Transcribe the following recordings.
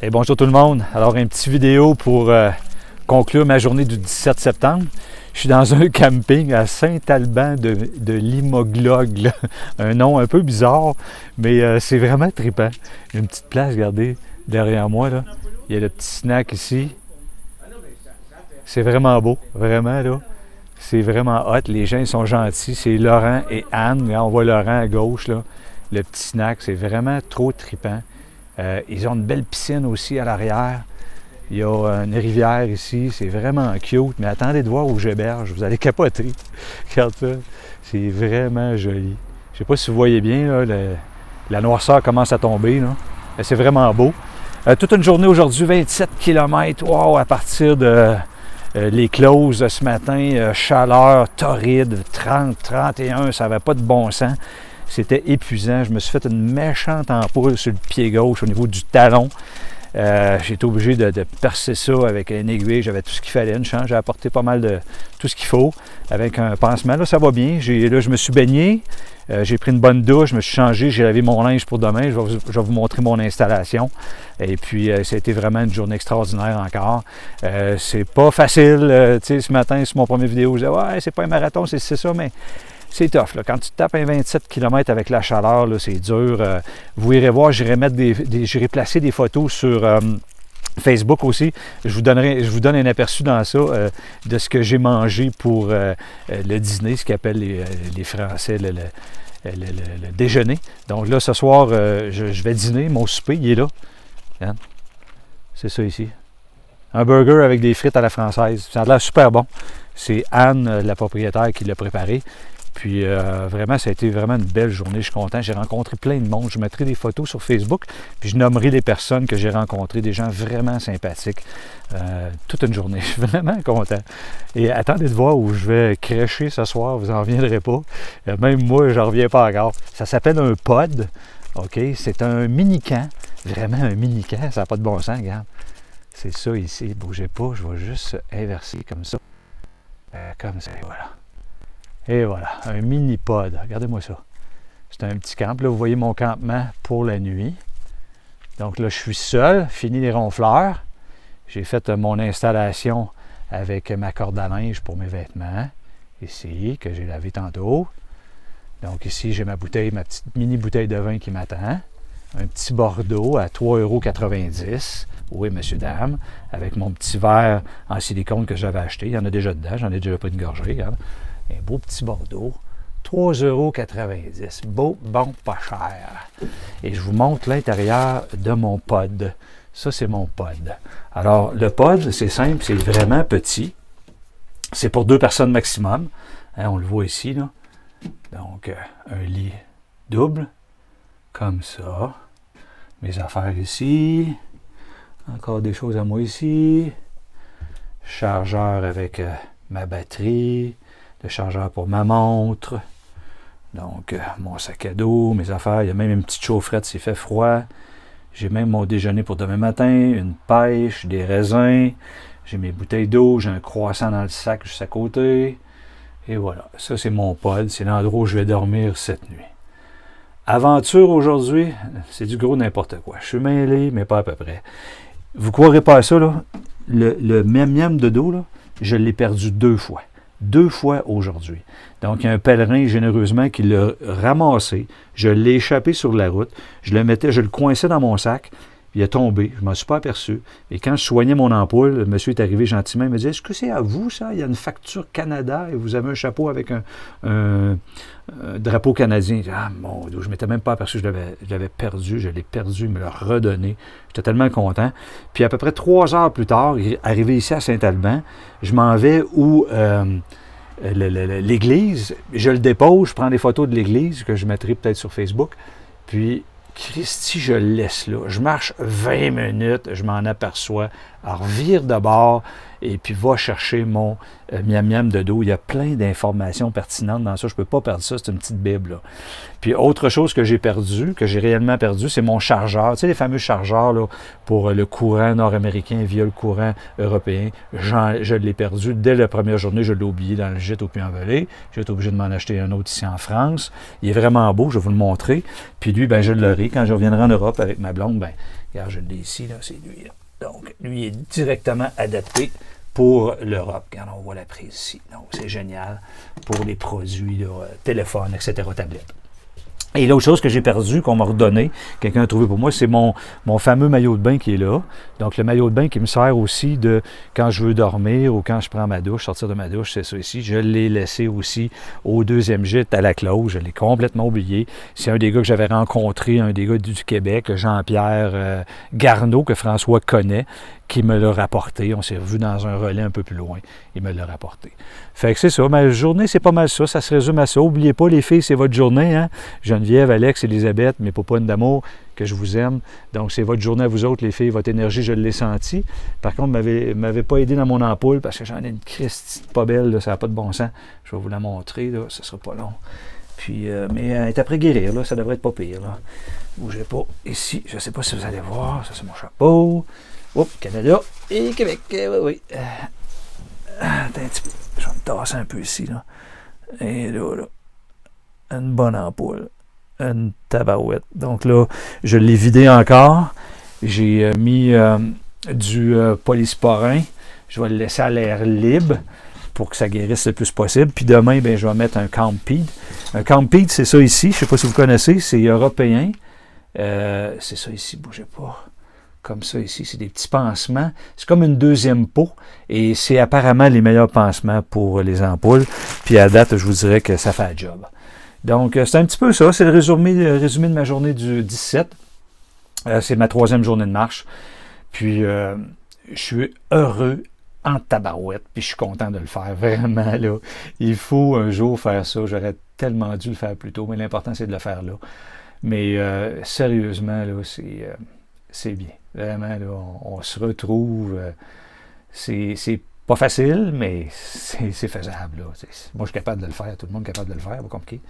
Et bonjour tout le monde. Alors, une petite vidéo pour conclure ma journée du 17 septembre. Je suis dans un camping à Saint-Alban de Limoglogue, là. Un nom un peu bizarre, mais c'est vraiment trippant. Une petite place, regardez, derrière moi, là. Il y a le petit snack ici. C'est vraiment beau, vraiment, là. C'est vraiment hot. Les gens, ils sont gentils. C'est Laurent et Anne. Là, on voit Laurent à gauche, là. Le petit snack, c'est vraiment trop trippant. Ils ont une belle piscine aussi à l'arrière. Il y a une rivière ici, c'est vraiment cute. Mais attendez de voir où j'héberge, vous allez capoter. Regarde ça, c'est vraiment joli. Je ne sais pas si vous voyez bien, là, la noirceur commence à tomber. Là. C'est vraiment beau. Toute une journée aujourd'hui, 27 km. Wow, à partir de les closes ce matin, chaleur torride, 30, 31, ça n'avait pas de bon sens. C'était épuisant. Je me suis fait une méchante ampoule sur le pied gauche au niveau du talon. J'ai été obligé de percer ça avec une aiguille. J'avais tout ce qu'il fallait, une chance. J'ai apporté pas mal de tout ce qu'il faut avec un pansement. Là, ça va bien. Là, je me suis baigné. J'ai pris une bonne douche. Je me suis changé. J'ai lavé mon linge pour demain. Je vais vous montrer mon installation. Et puis, ça a été vraiment une journée extraordinaire encore. C'est pas facile. Tu sais, ce matin, sur mon premier vidéo, je disais, ouais, c'est pas un marathon, c'est ça, mais c'est tough. Là. Quand tu tapes un 27 km avec la chaleur, là, c'est dur. Vous irez voir, j'irai placer des photos sur Facebook aussi. Je vous donne un aperçu dans ça de ce que j'ai mangé pour le dîner, ce qu'appellent les Français le déjeuner. Donc là, ce soir, je vais dîner. Mon souper, il est là. Hein? C'est ça ici. Un burger avec des frites à la française. Ça a l'air super bon. C'est Anne, la propriétaire, qui l'a préparé. Puis vraiment, ça a été vraiment une belle journée. Je suis content. J'ai rencontré plein de monde. Je mettrai des photos sur Facebook. Puis je nommerai les personnes que j'ai rencontrées. Des gens vraiment sympathiques. Toute une journée. Je suis vraiment content. Et attendez de voir où je vais crècher ce soir. Vous n'en reviendrez pas. Même moi, je n'en reviens pas encore. Ça s'appelle un pod. OK? C'est un mini-camp. Vraiment un mini-camp. Ça n'a pas de bon sens, regarde. C'est ça ici. Bougez pas. Je vais juste inverser comme ça. Comme ça, et voilà. Et voilà, un mini-pod. Regardez-moi ça. C'est un petit camp. Là, vous voyez mon campement pour la nuit. Donc là, je suis seul. Fini les ronfleurs. J'ai fait mon installation avec ma corde à linge pour mes vêtements. Ici, que j'ai lavé tantôt. Donc ici, j'ai ma bouteille, ma petite mini-bouteille de vin qui m'attend. Un petit Bordeaux à 3,90 €. Oui, monsieur, dame. Avec mon petit verre en silicone que j'avais acheté. Il y en a déjà dedans. J'en ai déjà pris une gorgée. Regarde. Un beau petit Bordeaux, 3,90 €. Beau, bon, pas cher. Et je vous montre l'intérieur de mon pod. Ça, c'est mon pod. Alors, le pod, c'est simple, c'est vraiment petit. C'est pour 2 personnes maximum. Hein, on le voit ici, là. Donc, un lit double, comme ça. Mes affaires ici. Encore des choses à moi ici. Chargeur avec ma batterie. Le chargeur pour ma montre. Donc, mon sac à dos, mes affaires. Il y a même une petite chaufferette s'il fait froid. J'ai même mon déjeuner pour demain matin, une pêche, des raisins. J'ai mes bouteilles d'eau, j'ai un croissant dans le sac juste à côté. Et voilà, ça c'est mon pod. C'est l'endroit où je vais dormir cette nuit. Aventure aujourd'hui, c'est du gros n'importe quoi. Je suis mêlé, mais pas à peu près. Vous ne croirez pas à ça, là? Le miam-miam de dos, là, je l'ai perdu 2 fois. 2 fois aujourd'hui. Donc, il y a un pèlerin généreusement qui l'a ramassé. Je l'ai échappé sur la route. Je le coinçais dans mon sac. Il a tombé. Je ne m'en suis pas aperçu. Et quand je soignais mon ampoule, le monsieur est arrivé gentiment. Il me dit, est-ce que c'est à vous, ça? Il y a une facture Canada et vous avez un chapeau avec un drapeau canadien. Ah, mon Dieu, je ne m'étais même pas aperçu. Je l'avais perdu. Je l'ai perdu. Il me l'a redonné. J'étais tellement content. Puis, à peu près 3 heures plus tard, arrivé ici à Saint-Alban, je m'en vais où l'église. Je le dépose. Je prends des photos de l'église que je mettrai peut-être sur Facebook. Puis, Christy, je le laisse là. Je marche 20 minutes, je m'en aperçois, revire de bord et puis va chercher mon miam-miam de dos. Il y a plein d'informations pertinentes dans ça. Je ne peux pas perdre ça, c'est une petite bible, là. Puis autre chose que j'ai perdu, que j'ai réellement perdu, c'est mon chargeur. Tu sais, les fameux chargeurs là, pour le courant nord-américain via le courant européen. Je l'ai perdu dès la première journée. Je l'ai oublié dans le gîte au Puy-en-Velay. J'ai été obligé de m'en acheter un autre ici en France. Il est vraiment beau, je vais vous le montrer. Puis lui, ben, je l'aurai. Quand je reviendrai en Europe avec ma blonde, ben, Regarde, je l'ai ici, là, c'est lui. Là. Donc, lui est directement adapté pour l'Europe. Regarde, on voit la prise ici. Donc, c'est génial pour les produits, là, téléphones, etc., tablettes. Et l'autre chose que j'ai perdu, qu'on m'a redonné, quelqu'un a trouvé pour moi, c'est mon fameux maillot de bain qui est là. Donc, le maillot de bain qui me sert aussi de quand je veux dormir ou quand je prends ma douche, sortir de ma douche, c'est ça ici. Je l'ai laissé aussi au deuxième gîte à la close. Je l'ai complètement oublié. C'est un des gars que j'avais rencontré, un des gars du Québec, Jean-Pierre Garneau, que François connaît, qui me l'a rapporté. On s'est revu dans un relais un peu plus loin. Il me l'a rapporté. Fait que c'est ça. Ma journée, c'est pas mal ça. Ça se résume à ça. N'oubliez pas, les filles, c'est votre journée. Hein? Geneviève, Alex, Elisabeth, mes popounes d'amour, que je vous aime. Donc, c'est votre journée à vous autres, les filles. Votre énergie, je l'ai senti. Par contre, m'avait pas aidé dans mon ampoule parce que j'en ai une Christie pas belle. Là, ça n'a pas de bon sens. Je vais vous la montrer. Là. Ça sera pas long. Puis, mais elle est après guérir. Là. Ça devrait être pas pire. Là. Bougez pas. Ici, je ne sais pas si vous allez voir. Ça, c'est mon chapeau. Oups, Canada et Québec. Oui. Attends un petit peu. Je vais me tasser un peu ici. Là. Et là. Une bonne ampoule. Une tabarouette. Donc là, je l'ai vidé encore. J'ai mis du polysporin. Je vais le laisser à l'air libre pour que ça guérisse le plus possible. Puis demain, ben, je vais mettre un Compeed. Un Compeed, c'est ça ici. Je ne sais pas si vous connaissez. C'est européen. C'est ça ici. Bougez pas. Comme ça ici, c'est des petits pansements. C'est comme une deuxième peau et c'est apparemment les meilleurs pansements pour les ampoules. Puis à date, je vous dirais que ça fait le job. Donc, c'est un petit peu ça. C'est le résumé de ma journée du 17. C'est ma 3e journée de marche. Puis, je suis heureux en tabarouette. Puis, je suis content de le faire. Vraiment, là. Il faut un jour faire ça. J'aurais tellement dû le faire plus tôt. Mais l'important, c'est de le faire là. Mais, sérieusement, là, c'est bien. Vraiment, là, on se retrouve. C'est pas facile, mais c'est faisable. Là. Moi, je suis capable de le faire. Tout le monde est capable de le faire. Pas compliqué.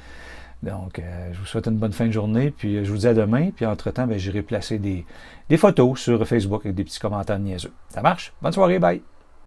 Donc, je vous souhaite une bonne fin de journée. Puis, je vous dis à demain. Puis, entre-temps, ben, j'irai placer des photos sur Facebook avec des petits commentaires niaiseux. Ça marche? Bonne soirée. Bye!